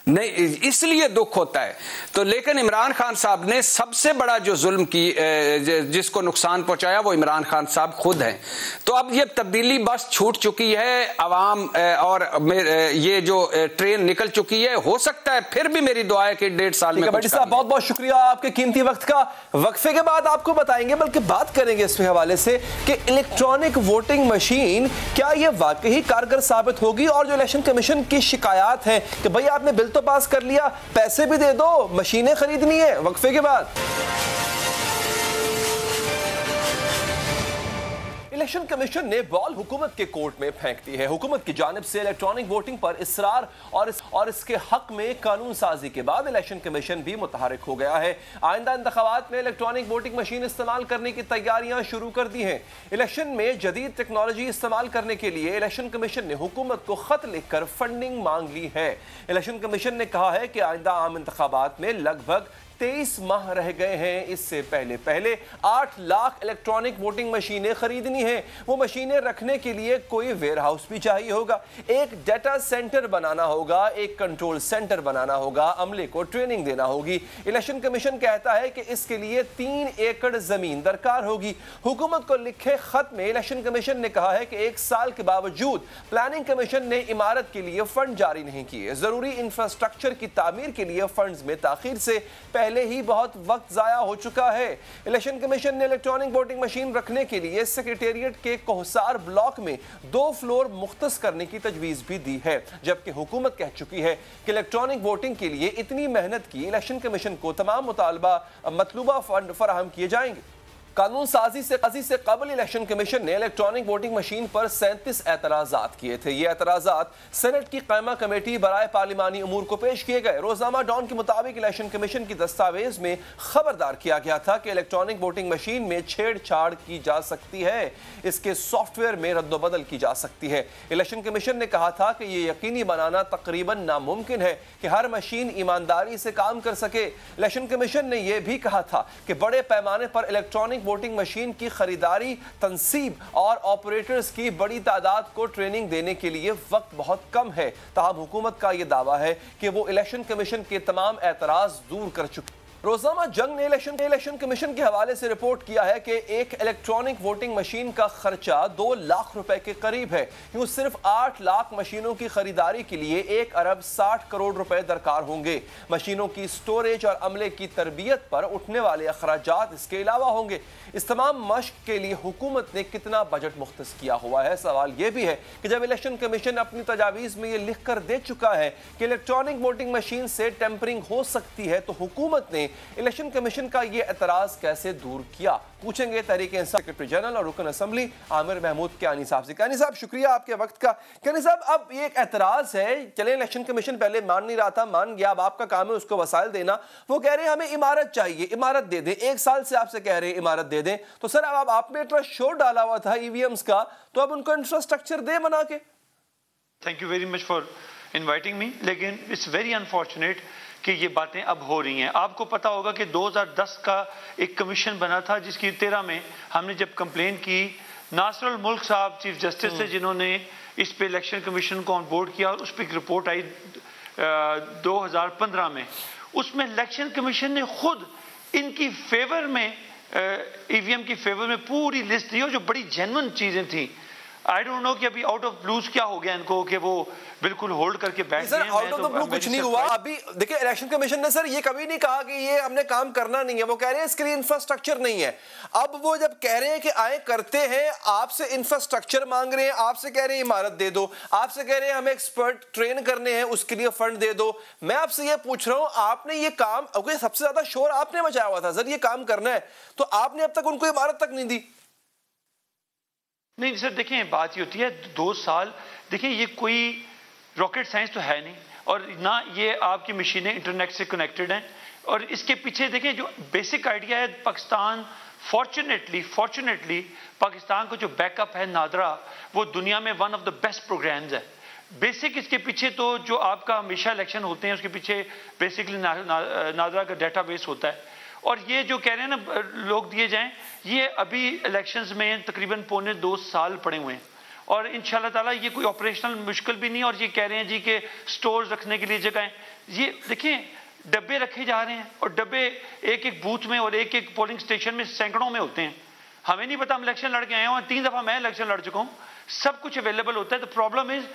नहीं, इसलिए दुख होता है। तो लेकिन इमरान खान साहब ने सबसे बड़ा जो जुल्म की जिसको नुकसान पहुंचाया वो इमरान खान साहब खुद हैं। तो अब ये तब्दीली बस छूट चुकी है, अवाम और ये जो ट्रेन निकल चुकी है। हो सकता है फिर भी मेरी दुआ है कि 1.5 साल में। भट्टी साहब बहुत बहुत शुक्रिया आपके कीमती वक्त का। वक्फे के बाद आपको बताएंगे, बल्कि बात करेंगे इसके हवाले से कि इलेक्ट्रॉनिक वोटिंग मशीन क्या ये वाकई कारगर साबित होगी, और जो इलेक्शन कमीशन की शिकायत है कि भाई आपने बिल तो पास कर लिया, पैसे भी दे दो, मशीनें खरीदनी है। वक्फे के बाद इलेक्शन कमीशन ने बॉल हुकूमत के कोर्ट में फेंक दी है। हुकूमत की जानिब से इलेक्ट्रॉनिक वोटिंग पर इसरार और इसके हक में कानून साजी के बाद इलेक्शन कमीशन भी मुतहरिक हो गया है। आइंदा इंतखाबात में इलेक्ट्रॉनिक वोटिंग मशीन इस्तेमाल करने की तैयारियां शुरू कर दी हैं। इलेक्शन में जदीद टेक्नोलॉजी इस्तेमाल करने के लिए इलेक्शन कमीशन ने हुकूमत को खत लिखकर फंडिंग मांग ली है। इलेक्शन कमीशन ने कहा है कि आइंदा आम इंतखाबात में लगभग 23 माह रह गए हैं। इससे पहले 8 लाख इलेक्ट्रॉनिक वोटिंग मशीनें खरीदनी हैं। वो मशीनें रखने के लिए कोई वेयर हाउस भी चाहिए होगा, एक डाटा सेंटर बनाना होगा, एक कंट्रोल सेंटर बनाना होगा, अमले को ट्रेनिंग देना होगी। इलेक्शन कमीशन कहता है कि इसके लिए 3 एकड़ जमीन दरकार होगी। हुकूमत को लिखे खत में इलेक्शन कमीशन ने कहा है कि 1 साल के बावजूद प्लानिंग कमीशन ने इमारत के लिए फंड जारी नहीं किए। जरूरी इंफ्रास्ट्रक्चर की तामीर के लिए फंड्स में ताखीर से पहले ही बहुत वक्त जाया हो चुका है। इलेक्शन कमीशन ने इलेक्ट्रॉनिक वोटिंग मशीन रखने के लिए सेक्रेटेरिएट के कोहसार ब्लॉक में 2 फ्लोर मुख्तस करने की तजवीज भी दी है, जबकि हुकूमत कह चुकी है कि इलेक्ट्रॉनिक वोटिंग के लिए इतनी मेहनत की इलेक्शन कमीशन को तमाम मतलूबा फंड फराहम किए जाएंगे। कानून साजी से कबल इलेक्शन कमीशन ने इलेक्ट्रॉनिक वोटिंग मशीन पर 37 एतराजात किए थे। ये एतराजात सेनेट की कायमा कमेटी बराए पार्लिमानी उमूर को पेश किए गए। रोजाना डॉन के मुताबिक इलेक्शन कमीशन की दस्तावेज में खबरदार किया गया था कि इलेक्ट्रॉनिक वोटिंग मशीन में छेड़छाड़ की जा सकती है, इसके सॉफ्टवेयर में रद्दोबदल की जा सकती है। इलेक्शन कमीशन ने कहा था कि यह यकीनी बनाना तकरीबन नामुमकिन है कि हर मशीन ईमानदारी से काम कर सके। इलेक्शन कमीशन ने यह भी कहा था कि बड़े पैमाने पर इलेक्ट्रॉनिक वोटिंग मशीन की खरीदारी, तंसीब और ऑपरेटर्स की बड़ी तादाद को ट्रेनिंग देने के लिए वक्त बहुत कम है। ताहम हुकूमत का यह दावा है कि वो इलेक्शन कमीशन के तमाम एतराज दूर कर चुकी। रोजाना जंग ने इलेक्शन कमीशन के हवाले से रिपोर्ट किया है कि एक इलेक्ट्रॉनिक वोटिंग मशीन का खर्चा 2 लाख रुपए के करीब है। यूं सिर्फ 8 लाख मशीनों की खरीदारी के लिए 1 अरब 60 करोड़ रुपए दरकार होंगे। मशीनों की स्टोरेज और अमले की तरबियत पर उठने वाले अखराजात इसके अलावा होंगे। इस तमाम मश्क के लिए हुकूमत ने कितना बजट मुख्तस किया हुआ है? सवाल यह भी है कि जब इलेक्शन कमीशन अपनी तजावीज़ में यह लिख कर दे चुका है कि इलेक्ट्रॉनिक वोटिंग मशीन से टेम्परिंग हो सकती है, तो हुकूमत ने इलेक्शन कमीशन का यह एतराज कैसे दूर किया? पूछेंगे तहरीक इंसाफ सेक्रेटरी जनरल और रुकन असेंबली आमिर महमूद कियानी साहब से। कियानी साहब, शुक्रिया आपके वक्त का। कियानी साहब, अब ये एक एतराज है, चले इलेक्शन कमीशन पहले मान नहीं रहा था, मान गया, अब आपका काम है उसको वसाइल देना। वो कह रहे हैं हमें इमारत चाहिए, इमारत दे दें। 1 साल से आपसे कह रहे हैं इमारत दे दें। तो सर, अब आपने इतना शोर डाला हुआ था ईवीएम्स का, तो अब उनको इंफ्रास्ट्रक्चर दे बना के। Thank you very much for inviting me, लेकिन इट्स वेरी अनफॉर्चुनेट कि ये बातें अब हो रही हैं। आपको पता होगा कि 2010 का एक कमीशन बना था, जिसकी 13 में हमने जब कंप्लेन की, नासरुल मुल्क साहब चीफ जस्टिस से, जिन्होंने इस पे इलेक्शन कमीशन को ऑन बोर्ड किया, और उस पर एक रिपोर्ट आई 2015 में। उसमें इलेक्शन कमीशन ने खुद इनकी फेवर में, ईवीएम की फेवर में पूरी लिस्ट दी, और जो बड़ी जेन्युइन चीजें थी। आई डोंट नो कि अभी आउट ऑफ ब्लूज क्या हो गया इनको कि वो बिल्कुल होल्ड करके बैठ गए हैं। आउट ऑफ द ब्लू कुछ नहीं हुआ। अभी देखिए, इलेक्शन कमीशन ने सर ये कभी नहीं कहा कि ये हमने काम करना नहीं है। वो कह रहे हैं इसके लिए इंफ्रास्ट्रक्चर नहीं है। अब वो जब कह रहे हैं कि आए करते हैं, आपसे इंफ्रास्ट्रक्चर मांग रहे हैं, आपसे कह रहे हैं इमारत दे दो, आपसे कह रहे हैं हमें एक्सपर्ट ट्रेन करने हैं, उसके लिए फंड दे दो। मैं आपसे ये पूछ रहा हूं, आपने ये काम, सबसे ज्यादा शोर आपने मचाया हुआ था सर, ये काम करना है, तो आपने अब तक उनको इमारत तक नहीं दी। नहीं सर, देखें, बात ये होती है 2 साल, देखें ये कोई रॉकेट साइंस तो है नहीं, और ना ये आपकी मशीनें इंटरनेट से कनेक्टेड हैं। और इसके पीछे देखें जो बेसिक आइडिया है, पाकिस्तान फॉर्चुनेटली पाकिस्तान को जो बैकअप है नादरा, वो दुनिया में one of the best programs है। बेसिक इसके पीछे तो जो आपका हमेशा इलेक्शन होते हैं उसके पीछे बेसिकली नादरा का डेटाबेस होता है। और ये जो कह रहे हैं ना लोग दिए जाएं, ये अभी इलेक्शंस में तकरीबन 2.25 साल पड़े हुए हैं और इंशाल्लाह ताला ये कोई ऑपरेशनल मुश्किल भी नहीं। और ये कह रहे हैं जी कि स्टोर्स रखने के लिए जगह, ये देखिए डब्बे रखे जा रहे हैं और डब्बे एक एक बूथ में और एक एक पोलिंग स्टेशन में सैकड़ों में होते हैं। हमें नहीं पता, हम इलेक्शन लड़ के आए हैं, 3 दफा मैं इलेक्शन लड़ चुका हूँ, सब कुछ अवेलेबल होता है। तो प्रॉब्लम इज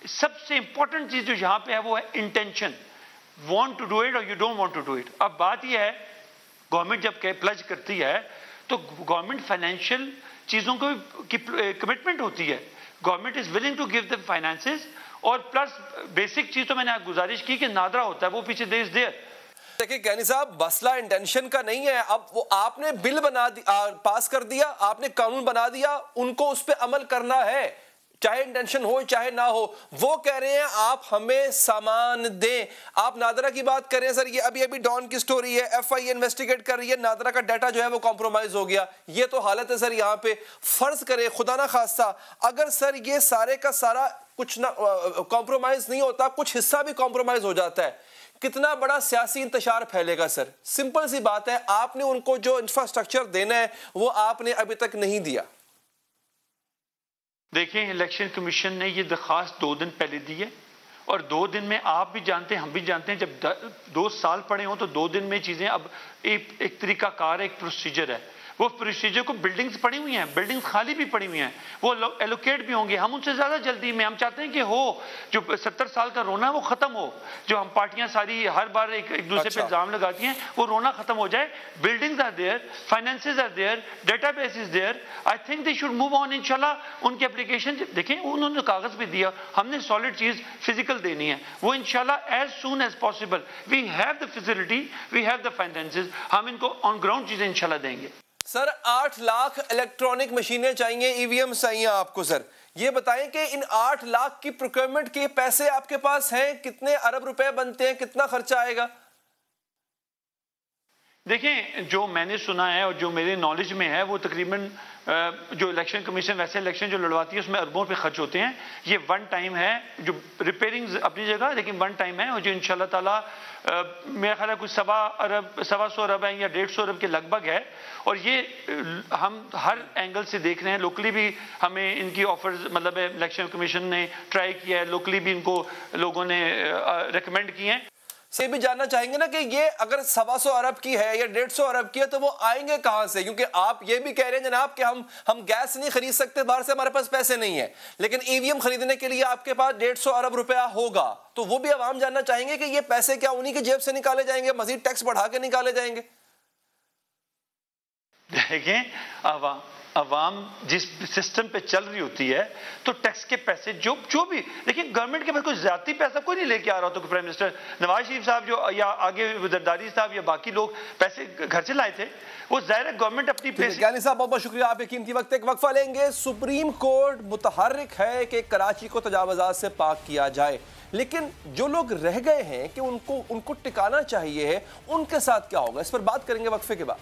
सबसे इंपॉर्टेंट चीज जो यहाँ पे है वो है intention, want to do it और you don't want to do it. अब बात यह है गवर्नमेंट जब प्लज करती है तो गवर्नमेंट फाइनेंशियल चीजों को की कमिटमेंट होती है, government is willing to give the finances. और प्लस बेसिक चीज तो मैंने आप गुजारिश की कि नादरा होता है वो पीछे देश देर। देखिए कहनी साहब, मसला इंटेंशन का नहीं है। अब वो आपने बिल बना पास कर दिया, आपने कानून बना दिया, उनको उस पर अमल करना है, चाहे इंटेंशन हो चाहे ना हो। वो कह रहे हैं आप हमें सामान दें। आप नादरा की बात करें सर, ये अभी डॉन की स्टोरी है, FI इन्वेस्टिगेट कर रही है, नादरा का डाटा जो है वो कॉम्प्रोमाइज हो गया। ये तो हालत है सर यहाँ पे। फर्ज करे खुदा ना खास्ता अगर सर ये सारे का सारा कुछ ना कॉम्प्रोमाइज नहीं होता, कुछ हिस्सा भी कॉम्प्रोमाइज हो जाता है, कितना बड़ा सियासी इंतशार फैलेगा सर। सिंपल सी बात है, आपने उनको जो इंफ्रास्ट्रक्चर देना है वो आपने अभी तक नहीं दिया। देखें इलेक्शन कमीशन ने ये दरख्वास्त 2 दिन पहले दी है और 2 दिन में आप भी जानते हैं हम भी जानते हैं जब 2 साल पड़े हों तो 2 दिन में चीजें अब एक तरीकाकार, एक प्रोसीजर है। वो प्रोसीजर को बिल्डिंग्स पड़ी हुई हैं, बिल्डिंग्स खाली भी पड़ी हुई हैं, वो एलोकेट भी होंगे। हम उनसे ज्यादा जल्दी में हम चाहते हैं कि हो जो 70 साल का रोना है वो खत्म हो। जो हम पार्टियां सारी हर बार एक दूसरे पे इल्जाम लगाती हैं वो रोना खत्म हो जाए। Buildings are there, finances are there, database is there. I think they should move on इंशाल्लाह। उनकी एप्लीकेशन देखें, उन्होंने कागज भी दिया, हमने सॉलिड चीज फिजिकल देनी है, वो इंशाल्लाह as soon as possible. We have the facility, we have the finances, हम इनको ऑन ग्राउंड चीजें इंशाल्लाह देंगे। सर 8 लाख इलेक्ट्रॉनिक मशीनें चाहिए, EVM चाहिए आपको। सर ये बताएं कि इन 8 लाख की प्रोक्योरमेंट के पैसे आपके पास हैं, कितने अरब रुपए बनते हैं, कितना खर्चा आएगा? देखें जो मैंने सुना है और जो मेरे नॉलेज में है वो तकरीबन जो इलेक्शन कमीशन वैसे इलेक्शन जो लड़वाती है उसमें अरबों पे खर्च होते हैं। ये 1 टाइम है, जो रिपेयरिंग अपनी जगह, लेकिन 1 टाइम है और जो इंशाल्लाह ताला मेरा ख्याल है कुछ 1.25 अरब है या 150 अरब के लगभग है। और ये हम हर एंगल से देख रहे हैं, लोकली भी हमें इनकी ऑफर्स मतलब इलेक्शन कमीशन ने ट्राई किया है, लोकली भी इनको लोगों ने रिकमेंड किए हैं। से भी जानना चाहेंगे ना कि ये अगर 125 अरब की है या 150 अरब की है तो वो आएंगे कहां से? क्योंकि आप ये भी कह रहे हैं जनाब कि हम गैस नहीं खरीद सकते बाहर से, हमारे पास पैसे नहीं है, लेकिन EVM खरीदने के लिए आपके पास 150 अरब रुपया होगा। तो वो भी आवाम जानना चाहेंगे कि ये पैसे क्या उन्हीं की जेब से निकाले जाएंगे, मजीद टैक्स बढ़ा के निकाले जाएंगे? देखें अवाम जिस सिस्टम पे चल रही होती है तो टैक्स के पैसे जो भी, लेकिन गवर्नमेंट के पास कोई ज्यादा पैसा कोई नहीं लेके आ रहा होता। प्राइम मिनिस्टर नवाज शरीफ साहब जो या आगे जरदारी साहब या बाकी लोग पैसे घर से लाए थे, वो जाहिर है गवर्नमेंट अपनी पैसे। यानी साहब बहुत बहुत शुक्रिया, आप कीमती वक्त एक वक्फा लेंगे। सुप्रीम कोर्ट मुतहर्रिक है कि कराची को तजावुज़ात से पाक किया जाए, लेकिन जो लोग रह गए हैं कि उनको टिकाना चाहिए, उनके साथ क्या होगा, इस पर बात करेंगे वक्फे के बाद।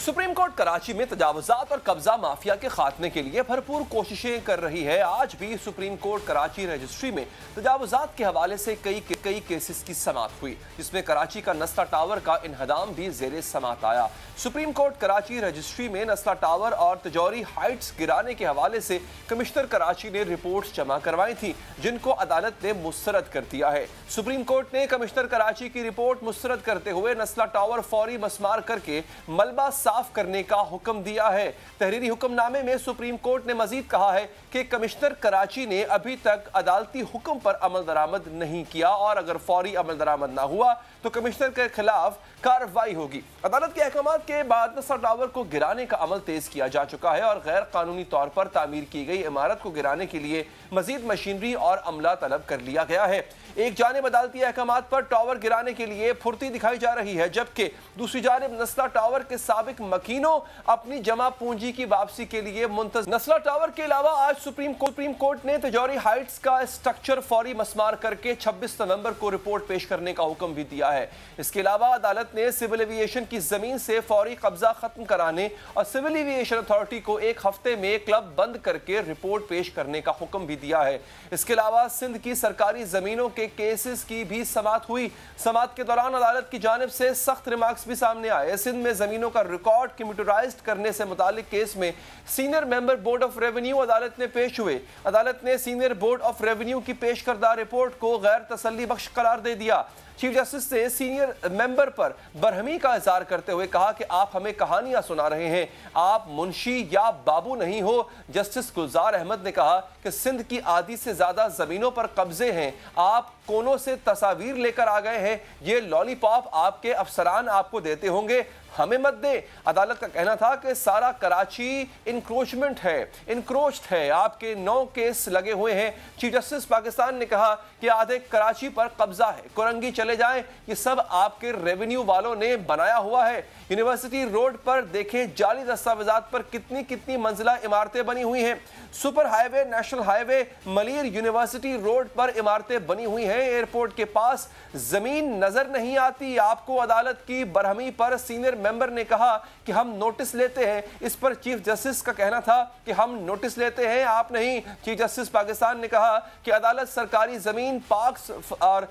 सुप्रीम कोर्ट कराची में तजावुज़ात और कब्जा माफिया के खात्मे के लिए भरपूर कोशिशें कर रही है। आज भी सुप्रीम कोर्ट कराची रजिस्ट्री में तजावुज़ात के हवाले से कई केसेस की समाअत हुई, जिसमें कराची का नस्ला टावर का इन्हदाम भी ज़ेरे समाअत आया। सुप्रीम कोर्ट कराची रजिस्ट्री में नस्ला टावर और तिजौरी हाइट्स गिराने के हवाले से कमिश्नर कराची ने रिपोर्ट्स जमा करवाई थी, जिनको अदालत ने मुस्तरद कर दिया है। सुप्रीम कोर्ट ने कमिश्नर कराची की रिपोर्ट मुस्तरद करते हुए नस्ला टावर फौरी मस्मार करके मलबा साफ करने का हुक्म दिया है। तहरीरी हुक्मनामे में सुप्रीम कोर्ट ने मजीद कहा है कि कमिश्नर कराची ने अभी तक अदालती हुक्म पर अमल दरामद नहीं किया और अगर फौरी अमल दरामद ना हुआ तो कमिश्नर के खिलाफ कार्रवाई होगी। अदालत के अहकाम के बाद नस्ला टावर को गिराने का अमल तेज किया जा चुका है और गैर कानूनी तौर पर तामीर की गई इमारत को गिराने के लिए मजीद मशीनरी और अमला तलब कर लिया गया है। एक जानिब अदालती अहकाम पर टावर गिराने के लिए फुर्ती दिखाई जा रही है, जबकि दूसरी जानिब नस्ला टावर के साबिक मकीनों अपनी जमा पूंजी की वापसी के लिए मुंतज़िर। नस्ला टावर के अलावा आज सुप्रीम कोर्ट ने तिजौरी हाइट्स का स्ट्रक्चर फौरी मस्मार करके 26 नवंबर को रिपोर्ट पेश करने का हुक्म भी दिया है। इसके अलावा अदालत ने सिविल एविएशन की जमीन से फौरी कब्जा खत्म कराने और सिविल एविएशन अथॉरिटी को एक हफ्ते में क्लब बंद करके रिपोर्ट पेश करने का हुक्म भी दिया है। इसके अलावा सिंध की सरकारी जमीनों के केसेस की भी समाअत हुई। समाअत के दौरान अदालत की जानिब से सख्त रिमार्क्स भी सामने आए। सिंध में जमीनों का रिकॉर्ड कंप्यूटराइज्ड करने से मुतालिक केस में senior member board of revenue अदालत में पेश हुए। अदालत ने सीनियर बोर्ड ऑफ रेवेन्यू की पेश करदा रिपोर्ट को गैर तसल्ली बख्श करार दे दिया। चीफ जस्टिस ने सीनियर मेंबर पर बरहमी का इजहार करते हुए कहा कि आप हमें कहानियां सुना रहे हैं, आप मुंशी या बाबू नहीं हो। जस्टिस गुलजार अहमद ने कहा कि सिंध की आधी से ज्यादा जमीनों पर कब्जे हैं, आप कोनों से तस्वीर लेकर आ गए हैं, ये लॉलीपॉप आपके अफसरान आपको देते होंगे, हमें मत दे। अदालत का कहना था कि सारा कराची इंक्रोचमेंट है, इंक्रोच्ड है, आपके 9 केस लगे हुए हैं। चीफ जस्टिस पाकिस्तान ने कहा कि आधे कराची पर कब्जा है, कुरंगी चले जाएं, ये सब आपके रेवेन्यू वालों ने बनाया हुआ है। यूनिवर्सिटी रोड पर देखें जाली दस्तावेजात पर कितनी कितनी मंजिला इमारतें बनी हुई हैं। Super highway, national highway, Malir university road पर इमारतें बनी हुई हैं। एयरपोर्ट के पास जमीन नजर नहीं आती। आपको अदालत की बरहमी पर सीनियर मेंबर ने कहा कि हम नोटिस लेते हैं। इस पर चीफ जस्टिस का कहना था कि हम नोटिस लेते हैं, आप नहीं। चीफ जस्टिस पाकिस्तान ने कहा कि अदालत सरकारी जमीन, पार्क्स और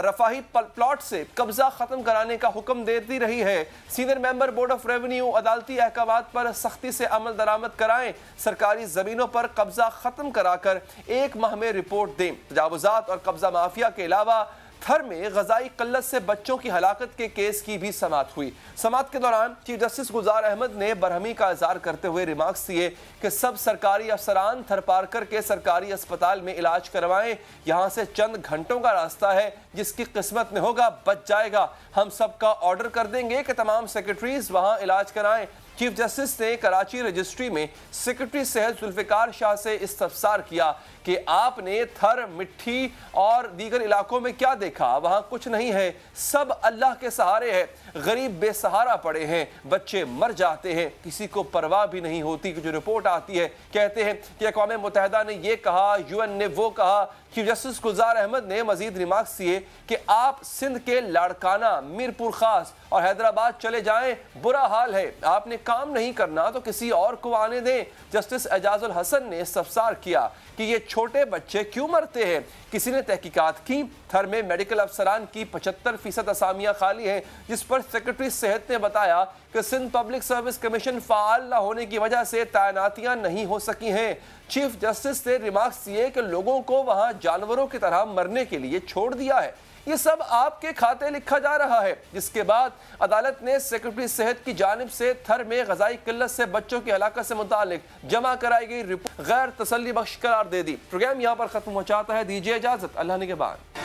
रफाही प्लॉट से कब्जा खत्म कराने का हुक्म देती रही है। Senior member board of revenue अदालती अहकामात पर सख्ती से अमल दरामद कराएं, सरकारी जमीनों पर कब्जा खत्म कराकर 1 माह में रिपोर्ट दें। तजावुजात और कब्जा माफिया के अलावा थर में ग़ज़ाई क़िल्लत से बच्चों की हलाकत के केस की भी समाअत हुई। समाअत के दौरान चीफ जस्टिस गुलजार अहमद ने बरहमी का इज़हार करते हुए रिमार्क्स दिए कि सब सरकारी अफसरान थर पार करके सरकारी अस्पताल में इलाज करवाएं। यहाँ से चंद घंटों का रास्ता है, जिसकी किस्मत में होगा बच जाएगा। हम सबका ऑर्डर कर देंगे कि तमाम सेक्रेटरीज वहाँ इलाज कराएं। चीफ जस्टिस ने कराची रजिस्ट्री में सेक्रेटरी सेहत जुल्फिकार शाह से इस्तफसार किया कि आपने थर, मिट्टी और दीगर इलाकों में क्या देखा, वहां कुछ नहीं है, सब अल्लाह के सहारे है। गरीब बेसहारा पड़े हैं, बच्चे मर जाते हैं, किसी को परवाह भी नहीं होती। जो रिपोर्ट आती है कहते हैं कि अक़वाम मुत्तहिदा ने यह कहा, यूएन ने वो कहा। चीफ जस्टिस गुलजार अहमद ने मजीद रिमार्क्स दिए कि आप सिंध के लाड़काना, मीरपुर खास और हैदराबाद चले जाएं, बुरा हाल है, आपने काम नहीं करना तो किसी और को आने दें। जस्टिस एजाजुल हसन ने इस्तफसार किया कि ये छोटे बच्चे क्यों मरते हैं। किसी ने तहकीकात की, थर में मेडिकल अफसरान की 75% असामियां खाली हैं, जिस पर सेक्रेटरी सेहत ने बताया कि सिंध पब्लिक सर्विस कमीशन फाल न होने की वजह से तैनातियां नहीं हो सकी हैं। चीफ जस्टिस ने रिमार्क्स दिए कि लोगों को वहां जानवरों की तरह मरने के लिए छोड़ दिया है, ये सब आपके खाते लिखा जा रहा है। जिसके बाद अदालत ने सेक्रेटरी सेहत की जानिब से थर में ग़ज़ाई क़िल्लत से बच्चों की हलाकत से मुतालिक जमा कराई गई रिपोर्ट गैर तसल्ली बख्श करार दे दी। प्रोग्राम यहाँ पर खत्म हो जाता है, दीजिए इजाजत, अल्लाह निगहबान।